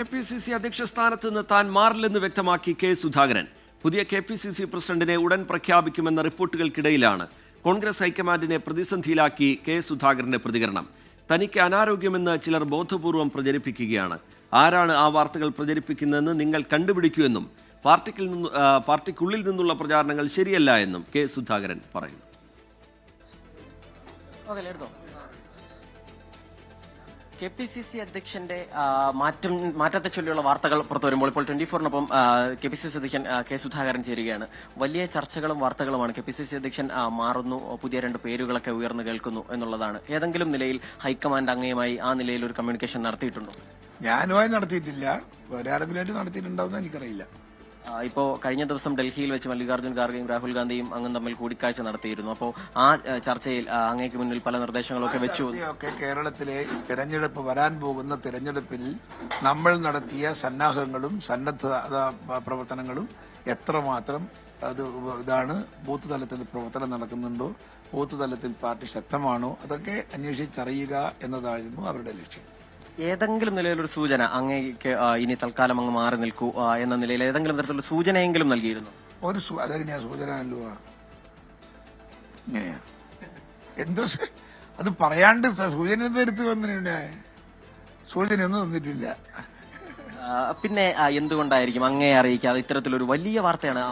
KPCC അധ്യക്ഷ സ്ഥാനത്ത് നിന്ന് താൻ മാറില്ലെന്ന് വ്യക്തമാക്കി കെ സുധാകരൻ. പുതിയ കെ.പി.സി.സി പ്രസിഡന്റിനെ ഉടൻ പ്രഖ്യാപിക്കുമെന്ന റിപ്പോർട്ടുകൾക്കിടയിലാണ് കോൺഗ്രസ് ഹൈക്കമാൻഡിനെ പ്രതിസന്ധിയിലാക്കി കെ സുധാകരന്റെ പ്രതികരണം. തനിക്ക് അനാരോഗ്യമെന്ന് ചിലർ ബോധപൂർവം പ്രചരിപ്പിക്കുകയാണ്. ആരാണ് ആ വാർത്തകൾ പ്രചരിപ്പിക്കുന്നതെന്ന് നിങ്ങൾ കണ്ടുപിടിക്കൂ എന്നും പാർട്ടിക്കുള്ളിൽ നിന്നുള്ള പ്രചാരണങ്ങൾ ശരിയല്ല എന്നും കെ സുധാകരൻ പറയുന്നു. കെ.പി.സി.സി അധ്യക്ഷന്റെ മാറ്റത്തെ ചൊല്ലിയുള്ള വാർത്തകൾ പുറത്തു വരുമ്പോൾ ഇപ്പോൾ 24-നൊപ്പം കെ.പി.സി.സി അധ്യക്ഷൻ കെ സുധാകരൻ ചേരുകയാണ്. വലിയ ചർച്ചകളും വാർത്തകളുമാണ്. കെ.പി.സി.സി അധ്യക്ഷൻ മാറുന്നു, പുതിയ രണ്ട് പേരുകളൊക്കെ ഉയർന്നു കേൾക്കുന്നു എന്നുള്ളതാണ്. ഏതെങ്കിലും നിലയിൽ ഹൈക്കമാൻഡ് അങ്ങയുമായി ആ നിലയിൽ ഒരു കമ്മ്യൂണിക്കേഷൻ നടത്തിയിട്ടുണ്ടോ? ഞാനുമായി നടത്തിയിട്ടില്ല, വേറെ ആരെങ്കിലും നടത്തിയിട്ടുണ്ടാവുന്ന എനിക്കറിയില്ല. ഇപ്പോ കഴിഞ്ഞ ദിവസം ഡൽഹിയിൽ വെച്ച് മല്ലികാർജ്ജുൻ ഖാർഗെയും രാഹുൽ ഗാന്ധിയും അങ്ങും തമ്മിൽ കൂടിക്കാഴ്ച നടത്തിയിരുന്നു. അപ്പോൾ ആ ചർച്ചയിൽ അങ്ങേക്ക് മുന്നിൽ പല നിർദ്ദേശങ്ങളൊക്കെ വെച്ചു. കേരളത്തിലെ തിരഞ്ഞെടുപ്പ് വരാൻ പോകുന്ന തിരഞ്ഞെടുപ്പിൽ നമ്മൾ നടത്തിയ സന്നാഹങ്ങളും സന്നദ്ധ പ്രവർത്തനങ്ങളും എത്രമാത്രം ഇതാണ്, ബൂത്ത് തലത്തിൽ പ്രവർത്തനം നടക്കുന്നുണ്ടോ, ബൂത്ത് തലത്തിൽ പാർട്ടി ശക്തമാണോ, അതൊക്കെ അന്വേഷിച്ചറിയുക എന്നതായിരുന്നു അവരുടെ ലക്ഷ്യം. ഏതെങ്കിലും നിലയിലൊരു സൂചന അങ്ങേക്ക് ഇനി തൽക്കാലം അങ്ങ് മാറി നിൽക്കൂ എന്ന നിലയിൽ ഏതെങ്കിലും തരത്തിലുള്ള സൂചനയെങ്കിലും നൽകിയിരുന്നു? അതെങ്ങനെയാ സൂചന നൽകുക? ഇങ്ങനെയാ എന്തോ അത് പറയാണ്ട് സൂചന എടുത്ത് വന്നിട്ടുണ്ട്. സൂചനയൊന്നും തന്നിട്ടില്ല. പിന്നെ എന്തുകൊണ്ടായിരിക്കും അങ്ങയെ അറിയിക്കാതെ ഇത്തരത്തിലൊരു വലിയ വാർത്തയാണ്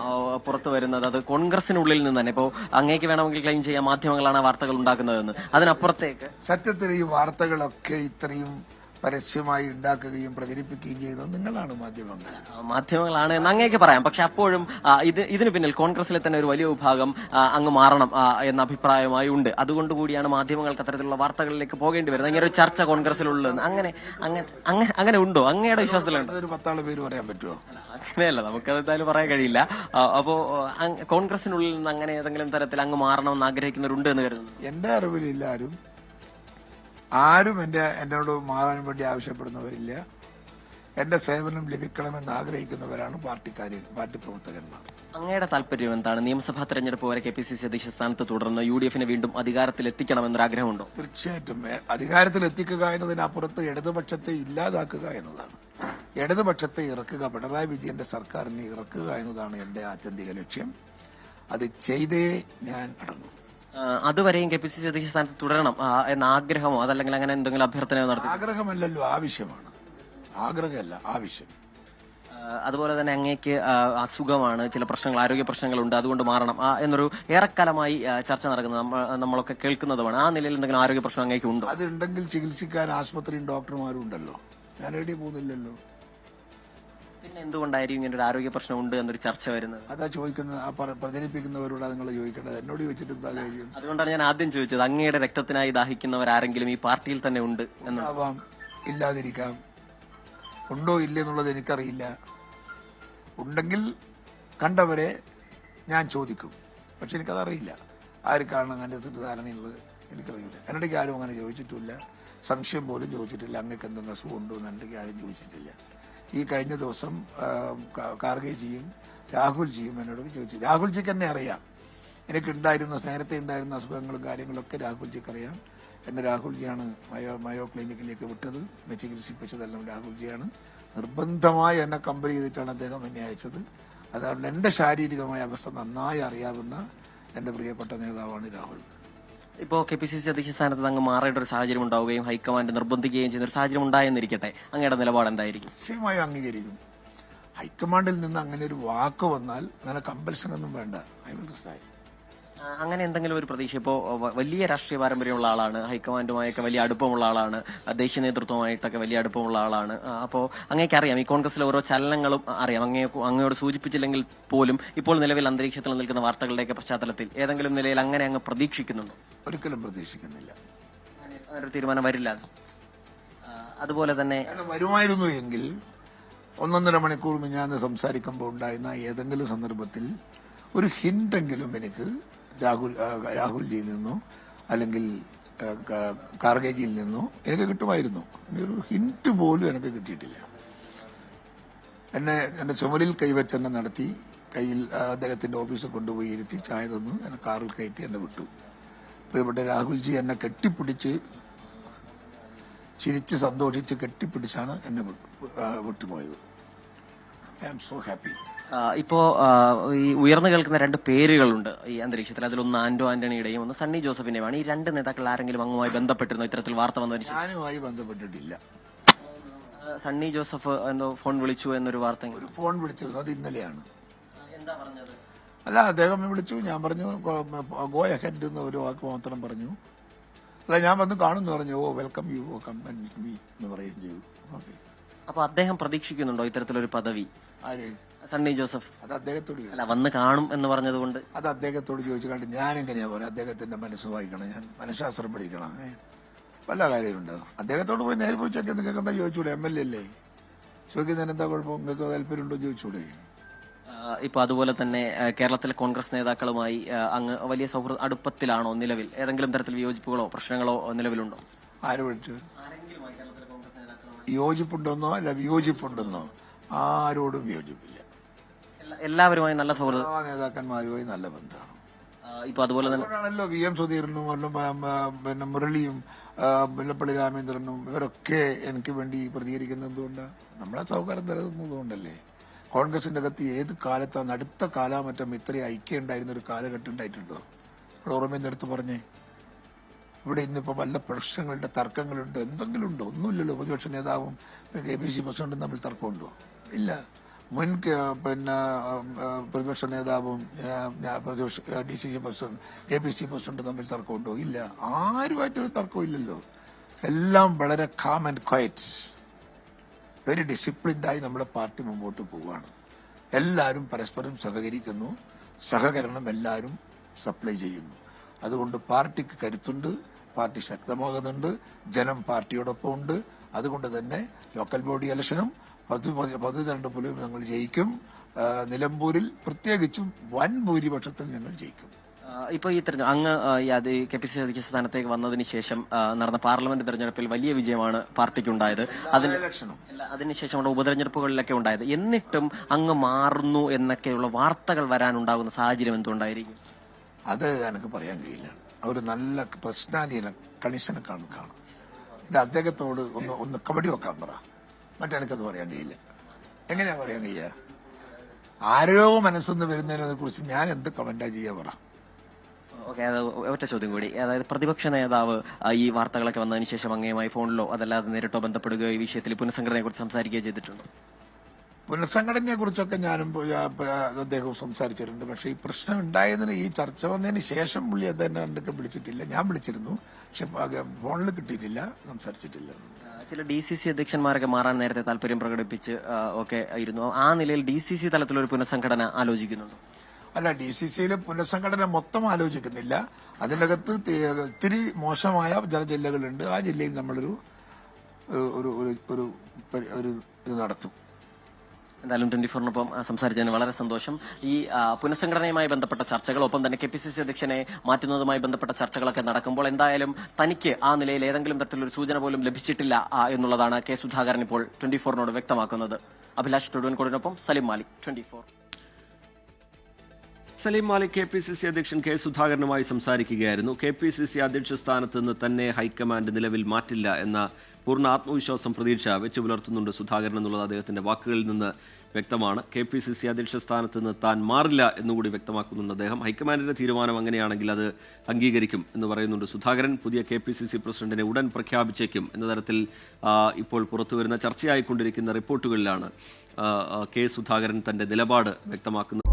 പുറത്തു വരുന്നത്? അത് കോൺഗ്രസിനുള്ളിൽ നിന്ന് തന്നെ. ഇപ്പോൾ അങ്ങേക്ക് വേണമെങ്കിൽ ക്ലെയിം ചെയ്യാൻ മാധ്യമങ്ങളാണ് വാർത്തകൾ ഉണ്ടാക്കുന്നതെന്ന്. അതിനപ്പുറത്തേക്ക് സത്യത്തിൽ ഈ വാർത്തകളൊക്കെ ഇത്രയും പരസ്യമായി ഉണ്ടാക്കുകയും പ്രചരിപ്പിക്കുകയും ചെയ്യുന്നത് നിങ്ങളാണ്, മാധ്യമങ്ങളാണ് എന്ന് അങ്ങേക്ക് പറയാം. പക്ഷെ അപ്പോഴും ഇതിന് പിന്നിൽ കോൺഗ്രസിലെ തന്നെ ഒരു വലിയ വിഭാഗം അങ്ങ് മാറണം എന്ന അഭിപ്രായമായി ഉണ്ട്. അതുകൊണ്ട് കൂടിയാണ് മാധ്യമങ്ങൾക്ക് അത്തരത്തിലുള്ള വാർത്തകളിലേക്ക് പോകേണ്ടി വരുന്നത്. ഇങ്ങനെ ഒരു ചർച്ച കോൺഗ്രസിലുള്ളത് അങ്ങനെ ഉണ്ടോ? അങ്ങയുടെ വിശ്വാസത്തിലുണ്ട്? ഒരു 10 പേര് പറയാൻ പറ്റുമോ? അങ്ങനെയല്ല, നമുക്കത് എന്തായാലും പറയാൻ കഴിയില്ല. അപ്പോ കോൺഗ്രസിനുള്ളിൽ നിന്ന് അങ്ങനെ ഏതെങ്കിലും തരത്തിൽ അങ്ങ് മാറണമെന്ന് ആഗ്രഹിക്കുന്നവരുണ്ട് എന്ന് കരുതുന്നു? എന്റെ അറിവിലില്ല. ആരും എന്നോട് മാറാൻ വേണ്ടി ആവശ്യപ്പെടുന്നവരില്ല. എന്റെ സേവനം ലഭിക്കണമെന്ന് ആഗ്രഹിക്കുന്നവരാണ് പാർട്ടി പ്രവർത്തകന്മാർ. അങ്ങയുടെ താല്പര്യം എന്താണ്? നിയമസഭാ തെരഞ്ഞെടുപ്പ് വരെ കെ.പി.സി.സി അധ്യക്ഷ സ്ഥാനത്ത് തുടർന്ന് യു.ഡി.എഫിനെ വീണ്ടും അധികാരത്തിലെത്തിക്കണമെന്നൊരു ആഗ്രഹമുണ്ടോ? തീർച്ചയായിട്ടും. അധികാരത്തിലെത്തിക്കുക എന്നതിനപ്പുറത്ത് ഇടതുപക്ഷത്തെ ഇല്ലാതാക്കുക എന്നതാണ്. ഇടതുപക്ഷത്തെ ഇറക്കുക, പിണറായി വിജയന്റെ സർക്കാരിനെ ഇറക്കുക എന്നതാണ് എന്റെ ആത്യന്തിക ലക്ഷ്യം. അത് ചെയ്തേ ഞാൻ അടങ്ങും. അതുവരെയും കെ.പി.സി.സി അധ്യക്ഷ സ്ഥാനത്ത് തുടരണം എന്ന ആഗ്രഹമോ അതല്ലെങ്കിൽ അങ്ങനെ എന്തെങ്കിലും അഭ്യർത്ഥനയോ നടത്തി? ആഗ്രഹമല്ലല്ലോ, ആവശ്യമാണ്. ആഗ്രഹമല്ല, ആവശ്യം. അതുപോലെ തന്നെ അങ്ങേക്ക് അസുഖമാണ്, ചില പ്രശ്നങ്ങൾ, ആരോഗ്യ പ്രശ്നങ്ങളുണ്ട്, അതുകൊണ്ട് മാറണം എന്നൊരു ഏറെക്കാലമായി ചർച്ച നടക്കുന്നത് നമ്മളൊക്കെ കേൾക്കുന്നതുമാണ്. ആ നിലയിൽ എന്തെങ്കിലും ആരോഗ്യ പ്രശ്നം അങ്ങേക്ക് ഉണ്ടോ? അതുണ്ടെങ്കിൽ ചികിത്സിക്കാൻ ആശുപത്രിയും ഡോക്ടർമാരും ഉണ്ടല്ലോ. ഞാൻ എവിടെയും പോകുന്നില്ലല്ലോ. പിന്നെ എന്തുകൊണ്ടായിരിക്കും ഇങ്ങനെ ഒരു ആരോഗ്യ പ്രശ്നം ഉണ്ട് എന്നൊരു ചർച്ച വരുന്നത്? അതാ ചോദിക്കുന്നത്, പ്രചരിപ്പിക്കുന്നവരോട് നിങ്ങൾ ചോദിക്കേണ്ടത്. എന്നോട് ചോദിച്ചിട്ട് എന്താ കാര്യം? അതുകൊണ്ടാണ് ഞാൻ ആദ്യം ചോദിച്ചത്, അങ്ങയുടെ രക്തത്തിനായി ദാഹിക്കുന്നവരാരെങ്കിലും ഈ പാർട്ടിയിൽ തന്നെ ഉണ്ട് എന്നാവാം, ഇല്ലാതിരിക്കാം. ഉണ്ടോ ഇല്ലെന്നുള്ളത് എനിക്കറിയില്ല. ഉണ്ടെങ്കിൽ കണ്ടവരെ ഞാൻ ചോദിക്കും. പക്ഷെ എനിക്കതറിയില്ല ആർക്കാണ് അങ്ങനെ ധാരണയുള്ളത്, എനിക്കറിയില്ല. എന്നിടയ്ക്ക് ആരും അങ്ങനെ ചോദിച്ചിട്ടില്ല. സംശയം പോലും ചോദിച്ചിട്ടില്ല. അങ്ങക്ക് എന്തെങ്കിലും അസുഖമുണ്ടോ എന്ന് എന്നിടയ്ക്ക് ആരും ചോദിച്ചിട്ടില്ല. ഈ കഴിഞ്ഞ ദിവസം ഖാർഗെജിയും രാഹുൽജിയും എന്നോട് ചോദിച്ചു. രാഹുൽജിക്ക് എന്നെ അറിയാം. നേരത്തെ ഉണ്ടായിരുന്ന അസുഖങ്ങളും കാര്യങ്ങളൊക്കെ രാഹുൽജിക്ക് അറിയാം. എന്നെ രാഹുൽജിയാണ് മയോ ക്ലിനിക്കിലേക്ക് വിട്ടത്. ചികിത്സിപ്പിച്ചതെല്ലാം രാഹുൽജിയാണ്. നിർബന്ധമായി എന്നെ കമ്പനി ചെയ്തിട്ടാണ് അദ്ദേഹം എന്നെ അയച്ചത്. അതുകൊണ്ട് എന്റെ ശാരീരികമായ അവസ്ഥ നന്നായി അറിയാവുന്ന എന്റെ പ്രിയപ്പെട്ട നേതാവാണ് രാഹുൽ. ഇപ്പോൾ കെ.പി.സി.സി അധ്യക്ഷ സ്ഥാനത്ത് അങ്ങ് മാറേണ്ട ഒരു സാഹചര്യം ഉണ്ടാവുകയും ഹൈക്കമാൻഡ് നിർബന്ധിക്കുകയും ചെയ്യുന്ന ഒരു സാഹചര്യം ഉണ്ടായെന്നിരിക്കട്ടെ, അങ്ങയുടെ നിലപാട് എന്തായിരിക്കും? നിശ്ചയമായും അംഗീകരിക്കും. ഹൈക്കമാൻഡിൽ നിന്ന് അങ്ങനെ ഒരു വാക്ക് വന്നാൽ അങ്ങനെ കമ്പൽഷൻ ഒന്നും വേണ്ട. അങ്ങനെ എന്തെങ്കിലും ഒരു പ്രതീക്ഷ? ഇപ്പോൾ വലിയ രാഷ്ട്രീയ പാരമ്പര്യമുള്ള ആളാണ്, ഹൈക്കമാൻഡുമായൊക്കെ വലിയ അടുപ്പമുള്ള ആളാണ്, ദേശീയ നേതൃത്വമായിട്ടൊക്കെ വലിയ അടുപ്പമുള്ള ആളാണ്. അപ്പോൾ അങ്ങേക്ക് അറിയാം ഈ കോൺഗ്രസിലെ ഓരോ ചലനങ്ങളും അറിയാം. അങ്ങയോട് സൂചിപ്പിച്ചില്ലെങ്കിൽ പോലും ഇപ്പോൾ നിലവിൽ അന്തരീക്ഷത്തിൽ നിൽക്കുന്ന വാർത്തകളുടെയൊക്കെ പശ്ചാത്തലത്തിൽ ഏതെങ്കിലും നിലയിൽ അങ്ങനെ അങ്ങ് പ്രതീക്ഷിക്കുന്നുണ്ടോ? ഒരിക്കലും പ്രതീക്ഷിക്കുന്നില്ല. അങ്ങനെ ഒരു തീരുമാനം വരില്ല. അതുപോലെ തന്നെ വരുമായിരുന്നു എങ്കിൽ 1.5 മണിക്കൂർ ഞാൻ സംസാരിക്കുമ്പോൾ ഉണ്ടായിരുന്ന ഏതെങ്കിലും സന്ദർഭത്തിൽ ഒരു ഹിന്റെങ്കിലും എനിക്ക് രാഹുൽജിയിൽ നിന്നോ അല്ലെങ്കിൽ ഖാർഗെജിയിൽ നിന്നോ എനിക്ക് കിട്ടുമായിരുന്നു. ഒരു ഹിന്റ് പോലും എനിക്ക് കിട്ടിയിട്ടില്ല. എന്റെ ചുമലിൽ കൈവച്ചെന്നെ നടത്തി, കയ്യിൽ അദ്ദേഹത്തിന്റെ ഓഫീസിൽ കൊണ്ടുപോയി ഇരുത്തി ചായ തന്നു, എന്നെ കാറിൽ കയറ്റി എന്നെ വിട്ടു. പ്രിയപ്പെട്ട രാഹുൽജി എന്നെ കെട്ടിപ്പിടിച്ച് ചിരിച്ച് സന്തോഷിച്ച് കെട്ടിപ്പിടിച്ചാണ് എന്നെ വിട്ടുപോയത്. I am so happy. ഇപ്പോ ഈ ഉയർന്നു കേൾക്കുന്ന രണ്ട് പേരുകളുണ്ട് ഈ അന്തരീക്ഷത്തിൽ. അതിലൊന്ന് ആന്റോ ആന്റണിയുടെയും ഒന്ന് സണ്ണി ജോസഫിന്റെയുമാണ്. ഈ രണ്ട് നേതാക്കൾ ആരെങ്കിലും അങ്ങുമായി ബന്ധപ്പെട്ടിരുന്നോ ഇത്തരത്തിൽ വാർത്ത വന്നതിന് ശേഷം? ഞാനുമായി ബന്ധപ്പെട്ടിട്ടില്ല. സണ്ണി ജോസഫ് എന്തോ ഫോൺ വിളിച്ചു എന്നൊരു വാർത്ത. ഒരു ഫോൺ വിളിച്ചിരുന്നു, അത് ഇന്നലെയാണ്. എന്താ പറഞ്ഞത്? അല്ല, അദ്ദേഹം വിളിച്ചു, ഞാൻ പറഞ്ഞു ഗോ അഹെഡ് എന്ന് ഒരു വാക്ക് മാത്രം പറഞ്ഞു. അല്ല, ഞാൻ വന്ന് കാണുന്നു പറഞ്ഞു. Oh welcome you come and me എന്ന് പറയുകയും ചെയ്തു. ഓക്കെ. അപ്പൊ അദ്ദേഹം പ്രതീക്ഷിക്കുന്നുണ്ടോ ഇത്തരത്തിലൊരു പദവി? ആര്? സണ്ണി ജോസഫ്. അത് അദ്ദേഹത്തോട് അല്ല, വന്ന് കാണും എന്ന് പറഞ്ഞതുകൊണ്ട് അത് അദ്ദേഹത്തോട് ചോദിച്ചു കണ്ട് ഞാൻ എങ്ങനെയാ പറയാം? അദ്ദേഹത്തിന്റെ മനസ്സ് വായിക്കണം, ഞാൻ മനഃശാസ്ത്രം പഠിക്കണം. വല്ല കാര്യമുണ്ടോ? അദ്ദേഹത്തോട് പോയി നേരെ പോയി ചോദിക്കാൻ നിങ്ങൾക്ക് എന്താ ചോദിച്ചൂടെ? MLA അല്ലേ, ചോദിക്കുന്നതിന് എന്താ കുഴപ്പം? നിങ്ങൾക്ക് താല്പര്യമുണ്ടോ ചോദിച്ചൂടെ? ഇപ്പൊ അതുപോലെ തന്നെ കേരളത്തിലെ കോൺഗ്രസ് നേതാക്കളുമായി അങ്ങ് വലിയ അടുപ്പത്തിലാണോ നിലവിൽ? ഏതെങ്കിലും തരത്തിൽ വിയോജിപ്പുകളോ പ്രശ്നങ്ങളോ നിലവിലുണ്ടോ? ആര് വിളിച്ചു? യോജിപ്പുണ്ടെന്നോ അല്ല വിയോജിപ്പുണ്ടെന്നോ? ആരോടും വിയോജിപ്പില്ല. എല്ലാവരുമായി നല്ല സൗഹൃദം. എല്ലാ നേതാക്കന്മാരുമായി നല്ല ബന്ധമാണ്. ഇപ്പൊ അതുപോലെ തന്നെ ആണല്ലോ VM സുധീരനും പിന്നെ മുരളിയും മുല്ലപ്പള്ളി രാമേന്ദ്രനും ഇവരൊക്കെ എനിക്ക് വേണ്ടി പ്രതികരിക്കുന്നത് എന്തുകൊണ്ടാണ്? നമ്മളെ സൗകര്യം തരുന്നതുകൊണ്ടല്ലേ. കോൺഗ്രസിന്റെ അകത്ത് ഏത് കാലത്താണ് അടുത്ത കാലാമറ്റം ഇത്രയും ഐക്യം ഉണ്ടായിരുന്ന ഒരു കാലഘട്ടം ഉണ്ടായിട്ടുണ്ടോ? ഓർമ്മയുടെ അടുത്ത് പറഞ്ഞേ. ഇവിടെ ഇന്നിപ്പോ വല്ല പ്രശ്നങ്ങളുടെ തർക്കങ്ങളുണ്ട്, എന്തെങ്കിലും ഉണ്ടോ? ഒന്നുമില്ലല്ലോ. പ്രതിപക്ഷ നേതാവും KPC പ്രസിഡന്റും തമ്മിൽ തർക്കമുണ്ടോ? ഇല്ല. മുൻ പിന്നെ പ്രതിപക്ഷ നേതാവും DCC പ്രസിഡന്റ് KPC പ്രസിഡന്റ് തമ്മിൽ തർക്കമുണ്ടോ? ഇല്ല. ആരുമായിട്ടൊരു തർക്കവും ഇല്ലല്ലോ. എല്ലാം വളരെ കാം ആൻഡ് ക്വയറ്റ്, വെരി ഡിസിപ്ലിൻഡായി നമ്മുടെ പാർട്ടി മുമ്പോട്ട് പോവുകയാണ്. എല്ലാവരും പരസ്പരം സഹകരിക്കുന്നു, സഹകരണം എല്ലാവരും സപ്ലൈ ചെയ്യുന്നു. അതുകൊണ്ട് പാർട്ടിക്ക് കരുത്തുണ്ട്, പാർട്ടി ശക്തമാകുന്നുണ്ട്, ജനം പാർട്ടിയോടൊപ്പം ഉണ്ട്. അതുകൊണ്ട് തന്നെ ലോക്കൽ ബോഡി ഇലക്ഷനും 10 തെരഞ്ഞെടുപ്പിലും ഞങ്ങൾ ജയിക്കും. നിലമ്പൂരിൽ പ്രത്യേകിച്ചും വൻ ഭൂരിപക്ഷത്തിൽ ഞങ്ങൾ ജയിക്കും. ഇപ്പൊ ഈ അങ്ങ് KPCC അധ്യക്ഷ സ്ഥാനത്തേക്ക് വന്നതിന് ശേഷം നടന്ന പാർലമെന്റ് തെരഞ്ഞെടുപ്പിൽ വലിയ വിജയമാണ് പാർട്ടിക്കുണ്ടായത്. അതിനുശേഷമുള്ള ഉപതെരഞ്ഞെടുപ്പുകളിലൊക്കെ ഉണ്ടായത്. എന്നിട്ടും അങ്ങ് മാറുന്നു എന്നൊക്കെയുള്ള വാർത്തകൾ വരാനുണ്ടാകുന്ന സാഹചര്യം എന്തുകൊണ്ടായിരിക്കും? അത് എനിക്ക് പറയാൻ കഴിയില്ല. അവർ നല്ല പേഴ്സണാലിറ്റിനെ കണീഷനെ കാണും. ഇത് അദ്ദേഹത്തോട് ഒന്ന് കബഡി വെക്കാൻ പറ. മറ്റെനിക്കത് പറയാൻ കഴിയില്ല. എങ്ങനെയാ പറയാൻ കഴിയുക? ആരോ മനസ്സെന്ന് വരുന്നതിനെ കുറിച്ച് ഞാൻ എന്ത് കമന്റാ ചെയ്യാ പറ. ഓക്കെ, അത് ഒറ്റ ചോദ്യം കൂടി. അതായത് പ്രതിപക്ഷ നേതാവ് ഈ വാർത്തകളൊക്കെ വന്നതിന് ശേഷം അങ്ങയുമായി ഫോണിലോ അതല്ലാതെ നേരിട്ടോ ബന്ധപ്പെടുകയോ ഈ വിഷയത്തിൽ പുനഃസംഘടനയെ കുറിച്ച് സംസാരിക്കുകയോ ചെയ്തിട്ടുണ്ടോ? പുനഃസംഘടനയെ കുറിച്ചൊക്കെ ഞാനും അദ്ദേഹവും സംസാരിച്ചിട്ടുണ്ട്. പക്ഷെ ഈ പ്രശ്നം ഉണ്ടായതിന്, ഈ ചർച്ച വന്നതിന് ശേഷം പുള്ളി അദ്ദേഹം രണ്ടൊക്കെ വിളിച്ചിട്ടില്ല. ഞാൻ വിളിച്ചിരുന്നു, പക്ഷെ ഫോണിൽ കിട്ടിയിട്ടില്ല, സംസാരിച്ചിട്ടില്ല. ചില DCC അധ്യക്ഷന്മാരൊക്കെ മാറാൻ നേരത്തെ താല്പര്യം പ്രകടിപ്പിച്ച് ഒക്കെ ആയിരുന്നു. ആ നിലയിൽ DCC തലത്തിലൊരു പുനഃസംഘടന ആലോചിക്കുന്നുണ്ടോ? അല്ല, DCCയിലെ പുനഃസംഘടന മൊത്തം ആലോചിക്കുന്നില്ല. അതിനകത്ത് ഒത്തിരി മോശമായ ചില ജില്ലകളുണ്ട്. ആ ജില്ലയിൽ നമ്മളൊരു ഇത് നടത്തും. എന്തായാലും 24-നൊപ്പം സംസാരിച്ചതിന് വളരെ സന്തോഷം. ഈ പുനഃസംഘടനയുമായി ബന്ധപ്പെട്ട ചർച്ചകൾ, ഒപ്പം തന്നെ KPCC അധ്യക്ഷനെ മാറ്റുന്നതുമായി ബന്ധപ്പെട്ട ചർച്ചകളൊക്കെ നടക്കുമ്പോൾ എന്തായാലും തനിക്ക് ആ നിലയിൽ ഏതെങ്കിലും തരത്തിലൊരു സൂചന പോലും ലഭിച്ചിട്ടില്ല എന്നുള്ളതാണ് K. സുധാകരൻ ഇപ്പോൾ 24-നോട് വ്യക്തമാക്കുന്നത്. അഭിലാഷ് തൊടുവൻകോടിനൊപ്പം സലിം മാലിക്, 24. സലീം മാലിക് KPCC അധ്യക്ഷൻ K. സുധാകരനുമായി സംസാരിക്കുകയായിരുന്നു. KPCC അധ്യക്ഷ സ്ഥാനത്ത് നിന്ന് തന്നെ ഹൈക്കമാൻഡ് നിലവിൽ മാറ്റില്ല എന്ന പൂർണ്ണ ആത്മവിശ്വാസം, പ്രതീക്ഷ വെച്ചു പുലർത്തുന്നുണ്ട് സുധാകരൻ എന്നുള്ളത് അദ്ദേഹത്തിന്റെ വാക്കുകളിൽ നിന്ന് വ്യക്തമാണ്. KPCC അധ്യക്ഷ സ്ഥാനത്ത് നിന്ന് താൻ മാറില്ല എന്നുകൂടി വ്യക്തമാക്കുന്നുണ്ട് അദ്ദേഹം. ഹൈക്കമാൻഡിന്റെ തീരുമാനം അങ്ങനെയാണെങ്കിൽ അത് അംഗീകരിക്കും എന്ന് പറയുന്നുണ്ട് സുധാകരൻ. പുതിയ KPCC പ്രസിഡന്റിനെ ഉടൻ പ്രഖ്യാപിച്ചേക്കും എന്ന തരത്തിൽ ഇപ്പോൾ പുറത്തുവരുന്ന ചർച്ചയായിക്കൊണ്ടിരിക്കുന്ന റിപ്പോർട്ടുകളിലാണ് K. സുധാകരൻ തന്റെ നിലപാട് വ്യക്തമാക്കുന്നത്.